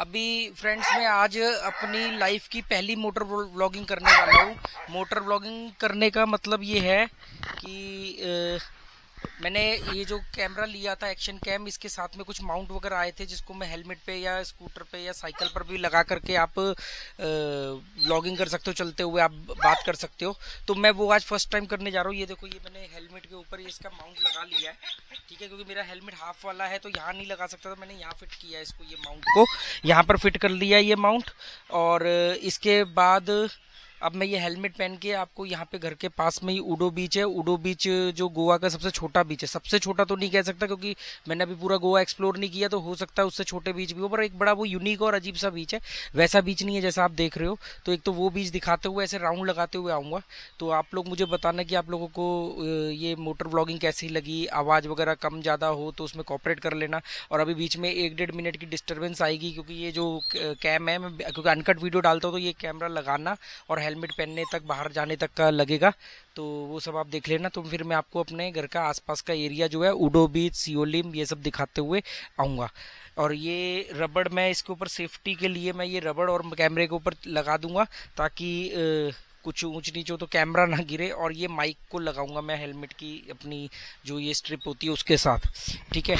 अभी फ्रेंड्स मैं आज अपनी लाइफ की पहली मोटर व्लॉगिंग करने वाला हूँ। मोटर व्लॉगिंग करने का मतलब ये है कि मैंने ये जो कैमरा लिया था एक्शन कैम, इसके साथ में कुछ माउंट वगैरह आए थे जिसको मैं हेलमेट पे या स्कूटर पे या साइकिल पर भी लगा करके आप व्लॉगिंग कर सकते हो, चलते हुए आप बात कर सकते हो। तो मैं वो आज फर्स्ट टाइम करने जा रहा हूँ। ये देखो, ये मैंने हेलमेट के ऊपर ये इसका माउंट लगा लिया है, ठीक है, क्योंकि मेरा हेलमेट हाफ वाला है तो यहाँ नहीं लगा सकता, तो मैंने यहाँ फिट किया है इसको, ये माउंट को यहाँ पर फिट कर लिया है ये माउंट। और इसके बाद अब मैं ये हेलमेट पहन के आपको यहाँ पे घर के पास में ही उडो बीच है। उडो बीच जो गोवा का सबसे छोटा बीच है, सबसे छोटा तो नहीं कह सकता क्योंकि मैंने अभी पूरा गोवा एक्सप्लोर नहीं किया, तो हो सकता है उससे छोटे बीच भी हो, पर एक बड़ा वो यूनिक और अजीब सा बीच है। वैसा बीच नहीं है जैसा आप देख रहे हो। तो एक तो वो बीच दिखाते हुए ऐसे राउंड लगाते हुए आऊँगा। तो आप लोग मुझे बताना कि आप लोगों को ये मोटर व्लॉगिंग कैसी लगी। आवाज़ वगैरह कम ज़्यादा हो तो उसमें कॉपरेट कर लेना। और अभी बीच में 1-1.5 मिनट की डिस्टर्बेंस आएगी क्योंकि ये जो कैम है, मैं क्योंकि अनकट वीडियो डालता हूँ तो ये कैमरा लगाना और हेलमेट पहनने तक, बाहर जाने तक का लगेगा। तो वो सब आप देख लेना। तो फिर मैं आपको अपने घर का आसपास का एरिया जो है, उडो बीच, सियोलिम, ये सब दिखाते हुए आऊँगा। और ये रबड़, मैं इसके ऊपर सेफ्टी के लिए मैं ये रबड़ और कैमरे के ऊपर लगा दूंगा ताकि कुछ ऊंच नीच हो तो कैमरा ना गिरे। और ये माइक को लगाऊंगा मैं हेलमेट की अपनी जो ये स्ट्रिप होती है उसके साथ, ठीक है।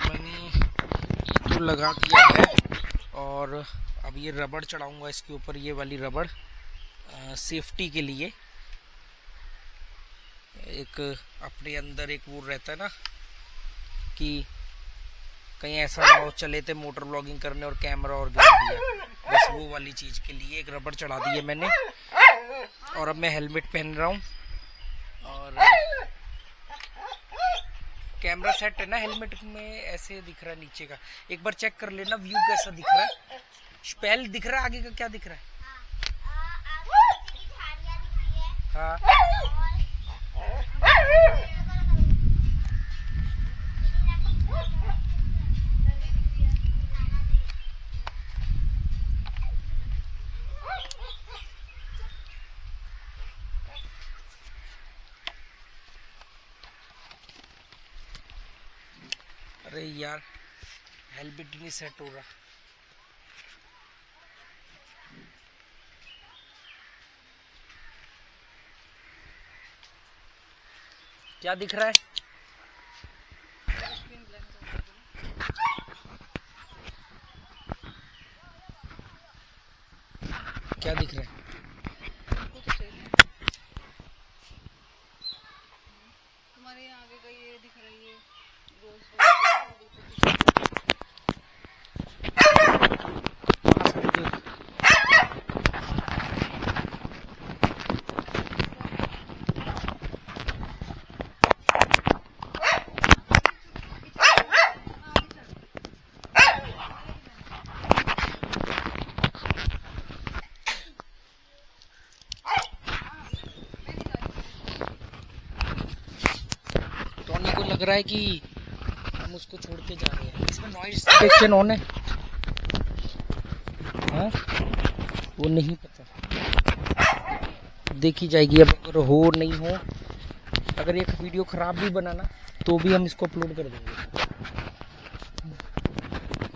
मैंने तो लगा दिया है और अब ये रबड़ चढ़ाऊंगा इसके ऊपर, ये वाली रबड़ सेफ्टी के लिए। एक अपने अंदर एक वो रहता है ना कि कहीं ऐसा ना हो चले थे मोटर व्लॉगिंग करने और कैमरा और गिरा दिया, बस वो वाली चीज़ के लिए एक रबड़ चढ़ा दी है मैंने। और अब मैं हेलमेट पहन रहा हूँ और कैमरा सेट है ना हेलमेट में, ऐसे दिख रहा है नीचे का। एक बार चेक कर लेना व्यू कैसा दिख रहा है। स्पेल दिख रहा है, आगे का क्या दिख रहा है? हाँ, अरे यार हेलमेट नहीं सेट हो रहा। क्या दिख रहा है? क्या दिख रहा है? तुम्हारे यहाँ आगे का ये दिख रही है टॉनी को लग रहा है कि हम उसको छोड़ के जा रहे हैं। इसमें नॉइस डिटेक्शन ऑन है? हाँ, वो नहीं पता, देखी जाएगी अब अगर हो नहीं हो। अगर एक वीडियो खराब भी बना ना तो भी हम इसको अपलोड कर देंगे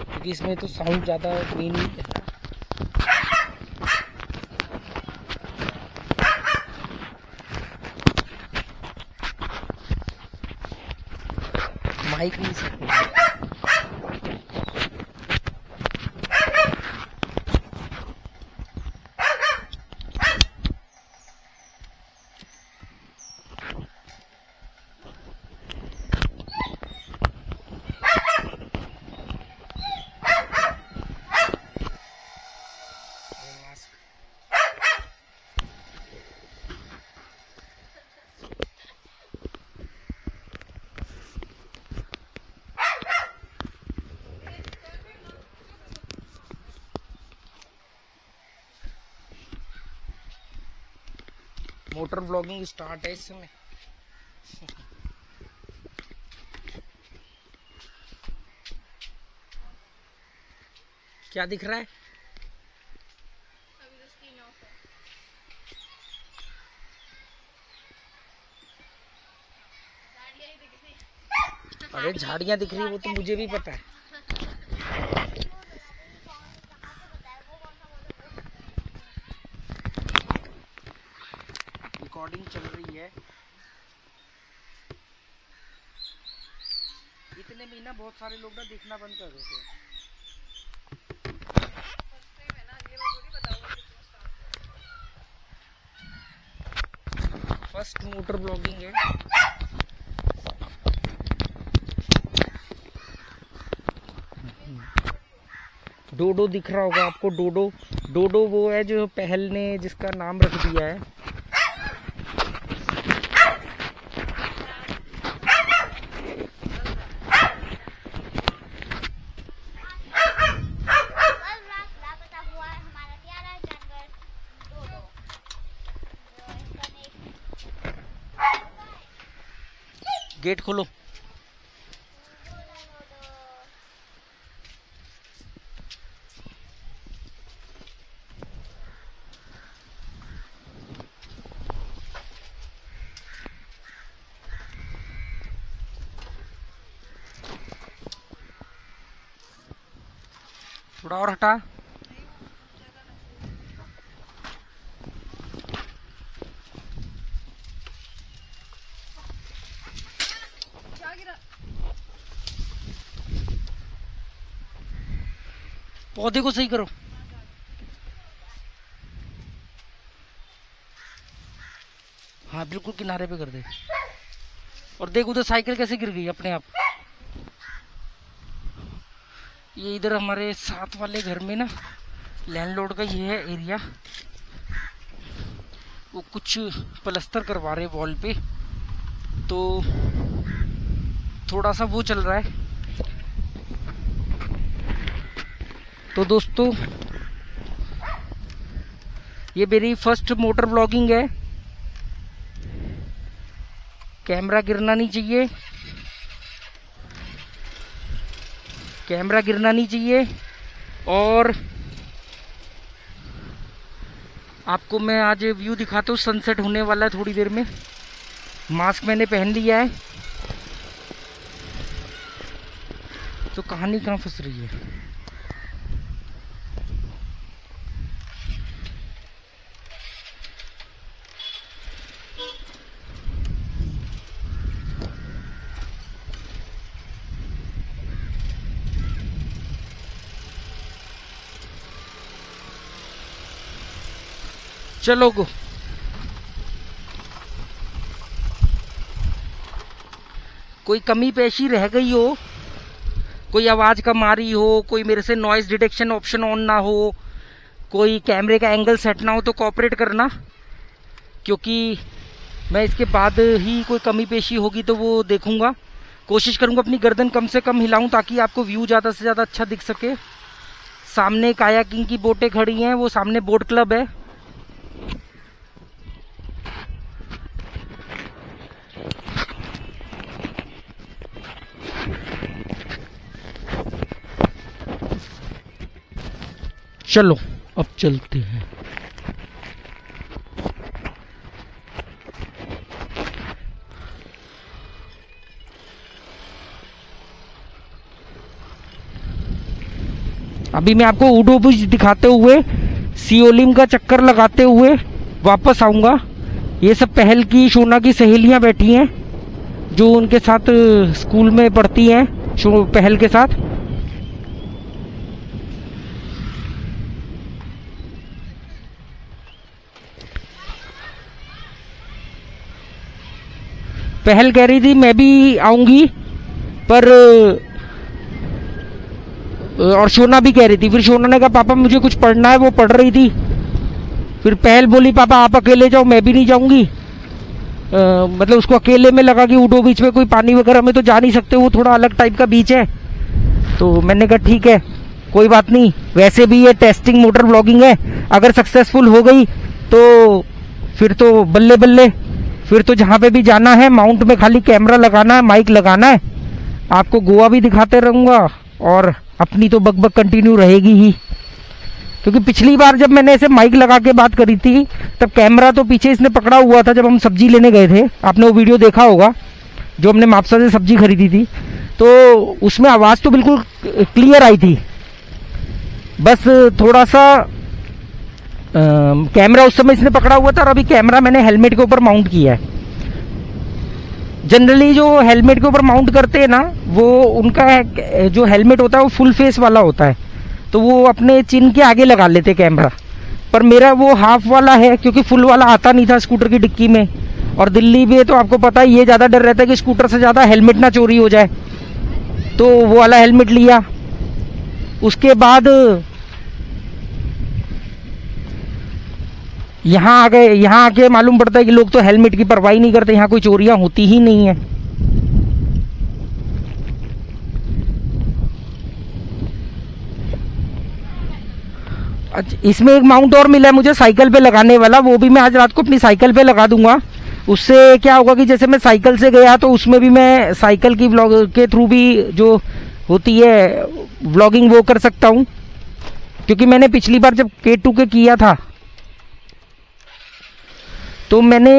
क्योंकि इसमें तो साउंड ज़्यादा मेन नहीं है। माइक नहीं सकते। मोटर ब्लॉगिंग स्टार्ट है इस समय। क्या दिख रहा है? अभी तो स्क्रीन ऑफ है। गाड़ियाँ ही दिख रही। अरे झाड़ियाँ दिख रही है वो तो मुझे भी पता है। रिकॉर्डिंग चल रही है। इतने में ना बहुत सारे लोग ना देखना बंद कर देते हैं। फर्स्ट टाइम है ना, ये मैं थोड़ी बताऊंगी कितना स्टार्ट। फर्स्ट मोटर ब्लॉगिंग है। डोडो दिख रहा होगा आपको। डोडो डोडो वो है जो पहल ने जिसका नाम रख दिया है। गेट खोलो। थोड़ा और हटा। क्या गिरा? पौधे को सही करो। हाँ बिल्कुल किनारे पे कर दे। और देख उधर साइकिल कैसे गिर गई अपने आप। ये इधर हमारे साथ वाले घर में ना लैंडलॉर्ड का ये है एरिया। वो कुछ प्लास्टर करवा रहे वॉल पे, तो थोड़ा सा वो चल रहा है। तो दोस्तों ये मेरी फर्स्ट मोटर ब्लॉगिंग है। कैमरा गिरना नहीं चाहिए, कैमरा गिरना नहीं चाहिए। और आपको मैं आज व्यू दिखाता हूँ। सनसेट होने वाला है थोड़ी देर में। मास्क मैंने पहन लिया है। तो कहानी कहाँ फंस रही है? चलो गो। कोई कमी पेशी रह गई हो, कोई आवाज कम आ रही हो, कोई मेरे से नॉइज डिटेक्शन ऑप्शन ऑन ना हो, कोई कैमरे का एंगल सेट ना हो, तो कोऑपरेट करना, क्योंकि मैं इसके बाद ही कोई कमी पेशी होगी तो वो देखूंगा। कोशिश करूंगा अपनी गर्दन कम से कम हिलाऊं ताकि आपको व्यू ज़्यादा से ज़्यादा अच्छा दिख सके। सामने कायाकिंग की बोटें खड़ी हैं, वो सामने बोट क्लब है। चलो अब चलते हैं। अभी मैं आपको ऊडो बीच दिखाते हुए सियोलिम का चक्कर लगाते हुए वापस आऊंगा। ये सब पहल की शोना की सहेलियां बैठी हैं जो उनके साथ स्कूल में पढ़ती हैं पहल के साथ। पहल कह रही थी मैं भी आऊंगी, पर और शोना भी कह रही थी। फिर शोना ने कहा पापा मुझे कुछ पढ़ना है, वो पढ़ रही थी। फिर पहल बोली पापा आप अकेले जाओ, मैं भी नहीं जाऊंगी। मतलब उसको अकेले में लगा कि ऊडो बीच में कोई पानी वगैरह में तो जा नहीं सकते, वो थोड़ा अलग टाइप का बीच है। तो मैंने कहा ठीक है कोई बात नहीं, वैसे भी ये टेस्टिंग मोटर ब्लॉगिंग है, अगर सक्सेसफुल हो गई तो फिर तो बल्ले बल्ले। फिर तो जहाँ पे भी जाना है माउंट में खाली कैमरा लगाना है, माइक लगाना है। आपको गोवा भी दिखाते रहूंगा, और अपनी तो बकबक कंटिन्यू रहेगी ही, क्योंकि पिछली बार जब मैंने ऐसे माइक लगा के बात करी थी तब कैमरा तो पीछे इसने पकड़ा हुआ था जब हम सब्जी लेने गए थे, आपने वो वीडियो देखा होगा जो हमने मापसा से सब्जी खरीदी थी, तो उसमें आवाज़ तो बिल्कुल क्लियर आई थी, बस थोड़ा सा कैमरा उस समय इसने पकड़ा हुआ था और अभी कैमरा मैंने हेलमेट के ऊपर माउंट किया है। जनरली जो हेलमेट के ऊपर माउंट करते हैं ना, वो उनका जो हेलमेट होता है वो फुल फेस वाला होता है, तो वो अपने चिन के आगे लगा लेते कैमरा, पर मेरा वो हाफ वाला है क्योंकि फुल वाला आता नहीं था स्कूटर की डिक्की में, और दिल्ली में तो आपको पता है ये ज़्यादा डर रहता है कि स्कूटर से ज़्यादा हेलमेट ना चोरी हो जाए, तो वो वाला हेलमेट लिया। उसके बाद यहाँ आ गए, यहाँ आके मालूम पड़ता है कि लोग तो हेलमेट की परवाह नहीं करते, यहाँ कोई चोरियां होती ही नहीं है। अच्छा, इसमें एक माउंट और मिला है मुझे साइकिल पे लगाने वाला, वो भी मैं आज रात को अपनी साइकिल पे लगा दूंगा। उससे क्या होगा कि जैसे मैं साइकिल से गया तो उसमें भी मैं साइकिल की व्लॉग के थ्रू भी जो होती है व्लॉगिंग वो कर सकता हूँ, क्योंकि मैंने पिछली बार जब K2 के किया था तो मैंने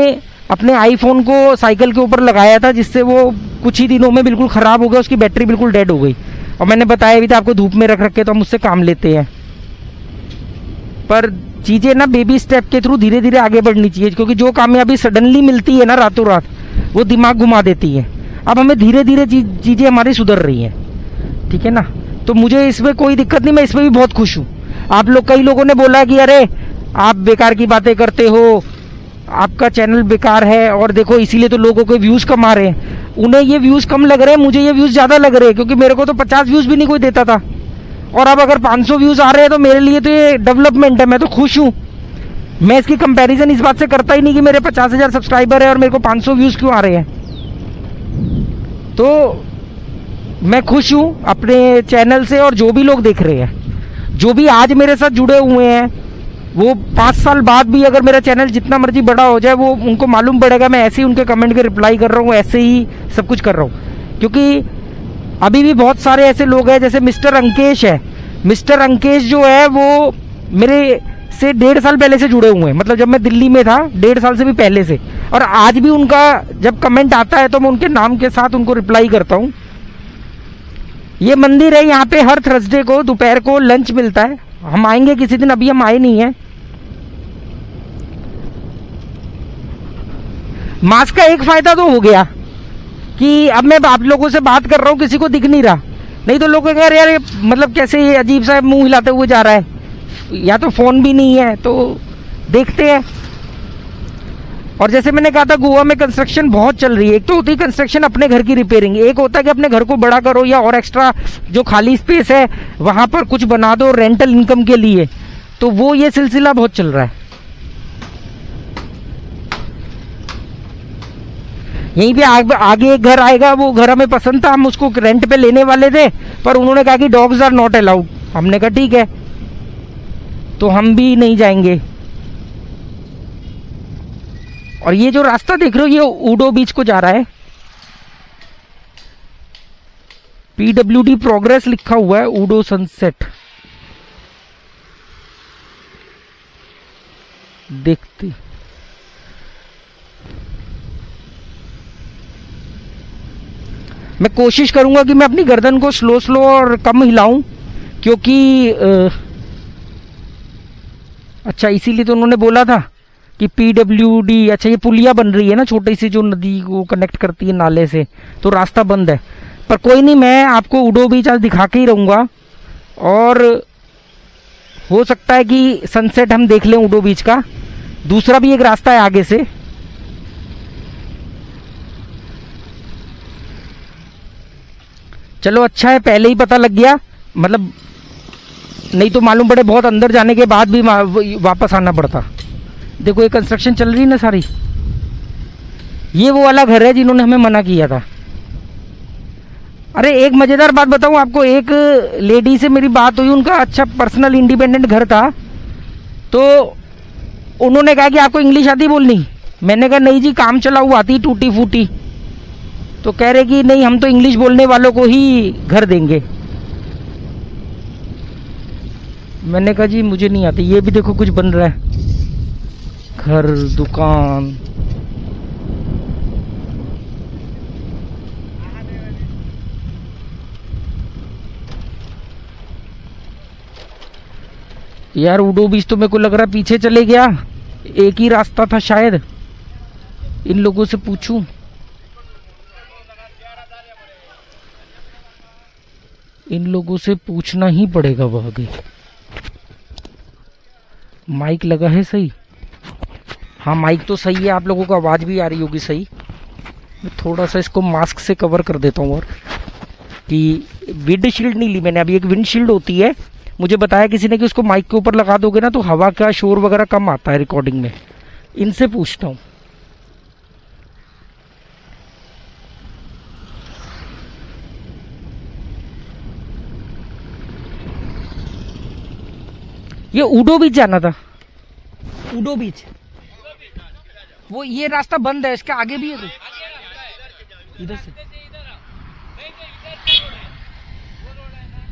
अपने आईफोन को साइकिल के ऊपर लगाया था, जिससे वो कुछ ही दिनों में बिल्कुल ख़राब हो गया, उसकी बैटरी बिल्कुल डेड हो गई, और मैंने बताया भी था आपको धूप में रख रख के तो हम उससे काम लेते हैं। पर चीज़ें ना बेबी स्टेप के थ्रू धीरे धीरे आगे बढ़नी चाहिए, क्योंकि जो कामयाबी सडनली मिलती है ना रातों रात, वो दिमाग घुमा देती है। अब हमें धीरे धीरे चीज़ें हमारी सुधर रही हैं, ठीक है ना, तो मुझे इसमें कोई दिक्कत नहीं, मैं इसमें भी बहुत खुश हूँ। आप लोग, कई लोगों ने बोला कि अरे आप बेकार की बातें करते हो, आपका चैनल बेकार है, और देखो इसीलिए तो लोगों के व्यूज़ कम आ रहे हैं। उन्हें ये व्यूज़ कम लग रहे हैं, मुझे ये व्यूज़ ज़्यादा लग रहे हैं, क्योंकि मेरे को तो 50 व्यूज़ भी नहीं कोई देता था, और अब अगर 500 व्यूज़ आ रहे हैं तो मेरे लिए तो ये डेवलपमेंट है, मैं तो खुश हूँ। मैं इसकी कंपैरिजन इस बात से करता ही नहीं कि मेरे 50,000 सब्सक्राइबर है और मेरे को 500 व्यूज़ क्यों आ रहे हैं। तो मैं खुश हूँ अपने चैनल से, और जो भी लोग देख रहे हैं, जो भी आज मेरे साथ जुड़े हुए हैं, वो 5 साल बाद भी अगर मेरा चैनल जितना मर्जी बड़ा हो जाए, वो उनको मालूम पड़ेगा मैं ऐसे ही उनके कमेंट के रिप्लाई कर रहा हूँ, ऐसे ही सब कुछ कर रहा हूँ। क्योंकि अभी भी बहुत सारे ऐसे लोग हैं, जैसे मिस्टर अंकेश है, मिस्टर अंकेश जो है वो मेरे से 1.5 साल पहले से जुड़े हुए हैं, मतलब जब मैं दिल्ली में था 1.5 साल से भी पहले से, और आज भी उनका जब कमेंट आता है तो मैं उनके नाम के साथ उनको रिप्लाई करता हूँ। ये मंदिर है, यहाँ पे हर थर्सडे को दोपहर को लंच मिलता है, हम आएंगे किसी दिन, अभी हम आए नहीं हैं। मास्क का एक फायदा तो हो गया कि अब मैं आप लोगों से बात कर रहा हूँ, किसी को दिख नहीं रहा, नहीं तो लोग कह रहे यार मतलब कैसे ये अजीब सा मुंह हिलाते हुए जा रहा है, या तो फोन भी नहीं है, तो देखते हैं। और जैसे मैंने कहा था गोवा में कंस्ट्रक्शन बहुत चल रही है, एक तो होती है कंस्ट्रक्शन अपने घर की रिपेयरिंग, एक होता है कि अपने घर को बड़ा करो या और एक्स्ट्रा जो खाली स्पेस है वहां पर कुछ बना दो रेंटल इनकम के लिए, तो वो ये सिलसिला बहुत चल रहा है। यहीं पे आगे एक घर आएगा, वो घर हमें पसंद था, हम उसको रेंट पे लेने वाले थे, पर उन्होंने कहा कि डॉग्स आर नॉट अलाउड। हमने कहा ठीक है, तो हम भी नहीं जाएंगे। और ये जो रास्ता देख रहे हो ये ऊडो बीच को जा रहा है, PWD प्रोग्रेस लिखा हुआ है, ऊडो सनसेट। देखते मैं कोशिश करूंगा कि मैं अपनी गर्दन को स्लो स्लो और कम हिलाऊं, क्योंकि अच्छा इसीलिए तो उन्होंने बोला था कि PWD। अच्छा ये पुलिया बन रही है ना छोटी सी, जो नदी को कनेक्ट करती है नाले से, तो रास्ता बंद है, पर कोई नहीं, मैं आपको ऊडो बीच आज दिखा के ही रहूँगा, और हो सकता है कि सनसेट हम देख लें ऊडो बीच का। दूसरा भी एक रास्ता है आगे से, चलो अच्छा है पहले ही पता लग गया, मतलब नहीं तो मालूम पड़े बहुत अंदर जाने के बाद भी वापस आना पड़ता। देखो ये कंस्ट्रक्शन चल रही है ना सारी, ये वो वाला घर है जिन्होंने हमें मना किया था। अरे एक मजेदार बात बताऊं आपको, एक लेडी से मेरी बात हुई, उनका अच्छा पर्सनल इंडिपेंडेंट घर था, तो उन्होंने कहा कि आपको इंग्लिश आती बोलनी? मैंने कहा नहीं जी, काम चलाऊ आती टूटी फूटी। तो कह रहे कि नहीं हम तो इंग्लिश बोलने वालों को ही घर देंगे। मैंने कहा जी मुझे नहीं आती। ये भी देखो कुछ बन रहा है, घर दुकान। यार उडो बीच तो मेरे को लग रहा है पीछे चले गया, एक ही रास्ता था शायद। इन लोगों से पूछूं। इन लोगों से पूछना ही पड़ेगा वो आगे। माइक लगा है सही? हाँ माइक तो सही है, आप लोगों को आवाज भी आ रही होगी सही। मैं थोड़ा सा इसको मास्क से कवर कर देता हूँ। और कि विंड शील्ड नहीं ली मैंने अभी। एक विंड शील्ड होती है, मुझे बताया किसी ने कि उसको माइक के ऊपर लगा दोगे ना तो हवा का शोर वगैरह कम आता है रिकॉर्डिंग में। इनसे पूछता हूँ। ये उडो बीच जाना था। उडो बीच वो ये रास्ता बंद है, इसके आगे भी है तो इधर से।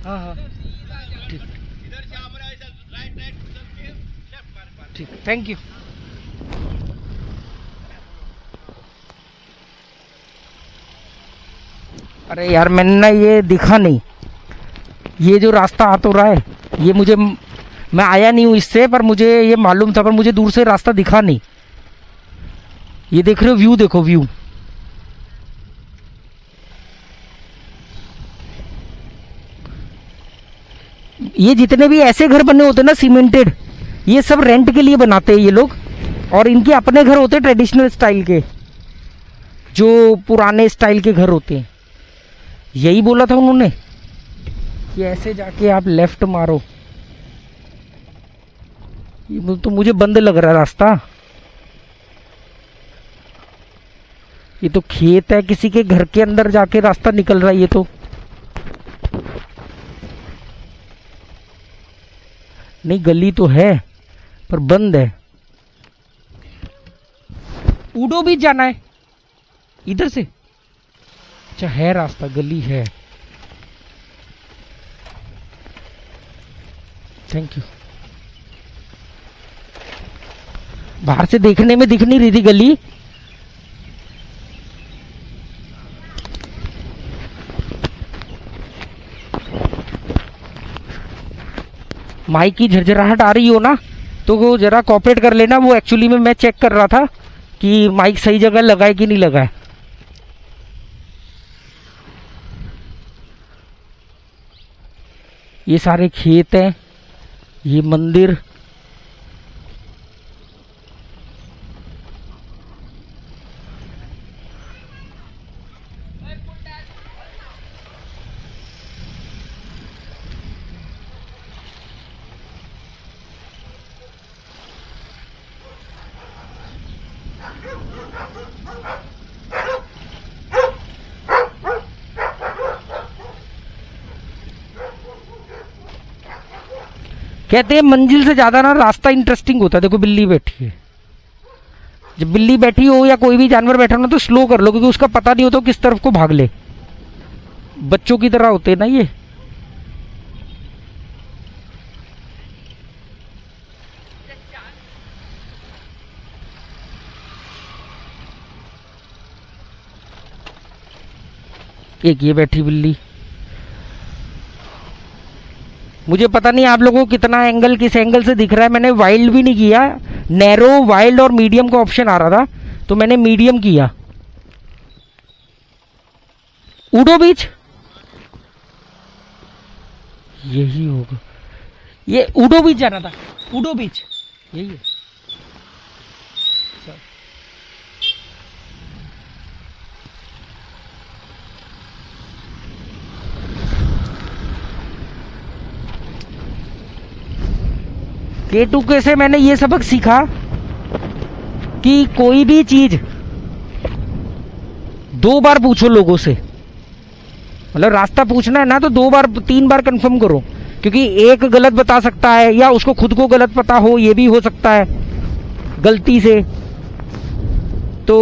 हाँ हाँ ठीक ठीक, थैंक यू। अरे यार मैंने ना ये दिखा नहीं, ये जो रास्ता आ तो रहा है ये मुझे, मैं आया नहीं हूँ इससे, पर मुझे ये मालूम था, पर मुझे दूर से रास्ता दिखा नहीं। ये देख रहे हो व्यू, देखो व्यू। ये जितने भी ऐसे घर बने होते हैं ना सीमेंटेड, ये सब रेंट के लिए बनाते हैं ये लोग। और इनके अपने घर होते हैं ट्रेडिशनल स्टाइल के, जो पुराने स्टाइल के घर होते हैं। यही बोला था उन्होंने कि ऐसे जाके आप लेफ्ट मारो। ये तो मुझे बंद लग रहा है रास्ता। ये तो खेत है, किसी के घर के अंदर जाके रास्ता निकल रहा है ये तो। नहीं गली तो है पर बंद है। उडो भी जाना है इधर से? अच्छा है रास्ता, गली है। Thank you. बाहर से देखने में दिख नहीं रही थी गली। माइक की झरझराहट आ रही हो ना तो वो जरा कॉपरेट कर लेना। वो एक्चुअली में मैं चेक कर रहा था कि माइक सही जगह लगा है कि नहीं लगा है। ये सारे खेत हैं, ये मंदिर। कहते हैं मंजिल से ज्यादा ना रास्ता इंटरेस्टिंग होता है। देखो बिल्ली बैठी है, जब बिल्ली बैठी हो या कोई भी जानवर बैठा हो ना तो स्लो कर लो, क्योंकि उसका पता नहीं होता किस तरफ को भाग ले। बच्चों की तरह होते हैं ना ये। एक ये बैठी बिल्ली। मुझे पता नहीं आप लोगों को कितना एंगल किस एंगल से दिख रहा है। मैंने वाइल्ड भी नहीं किया, नैरो वाइल्ड और मीडियम का ऑप्शन आ रहा था तो मैंने मीडियम किया। उडो बीच यही होगा, ये उडो बीच जाना था। उडो बीच यही है। K2K से मैंने ये सबक सीखा कि कोई भी चीज 2 बार पूछो लोगों से। मतलब रास्ता पूछना है ना तो 2 बार 3 बार कंफर्म करो, क्योंकि एक गलत बता सकता है या उसको खुद को गलत पता हो, ये भी हो सकता है गलती से। तो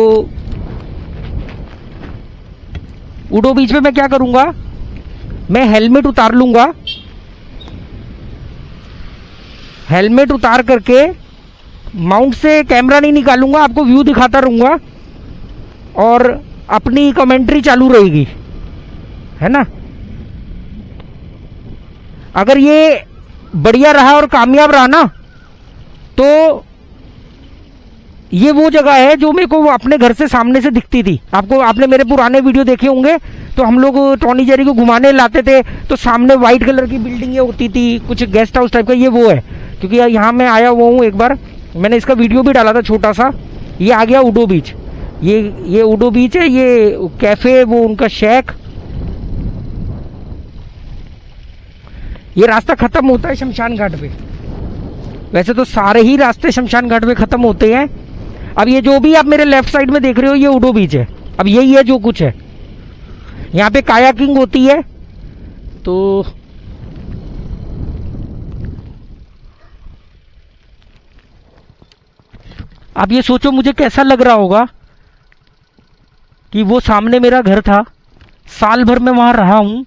उडो बीच में मैं क्या करूंगा, मैं हेलमेट उतार लूंगा हेलमेट उतार करके माउंट से कैमरा नहीं निकालूंगा, आपको व्यू दिखाता रहूंगा और अपनी कमेंट्री चालू रहेगी, है ना। अगर ये बढ़िया रहा और कामयाब रहा ना, तो ये वो जगह है जो मेरे को अपने घर से सामने से दिखती थी। आपने मेरे पुराने वीडियो देखे होंगे, तो हम लोग टॉनी जेरी को घुमाने लाते थे, तो सामने वाइट कलर की बिल्डिंगें होती थी, कुछ गेस्ट हाउस टाइप का। ये वो है, क्योंकि यहाँ मैं आया हुआ हूँ एक बार, मैंने इसका वीडियो भी डाला था छोटा सा। ये आ गया उडो बीच, ये उडो बीच है, ये कैफे, वो उनका शेक। ये रास्ता खत्म होता है शमशान घाट पे। वैसे तो सारे ही रास्ते शमशान घाट पे खत्म होते हैं। अब ये जो भी आप मेरे लेफ्ट साइड में देख रहे हो, ये उडो बीच है। अब यही है जो कुछ है, यहाँ पे कायाकिंग होती है। तो अब ये सोचो मुझे कैसा लग रहा होगा कि वो सामने मेरा घर था, साल भर मैं वहां रहा हूं,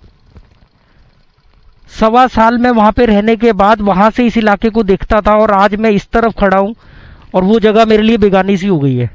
1.25 साल में वहां पे रहने के बाद वहां से इस इलाके को देखता था, और आज मैं इस तरफ खड़ा हूं और वो जगह मेरे लिए बेगानी सी हो गई है।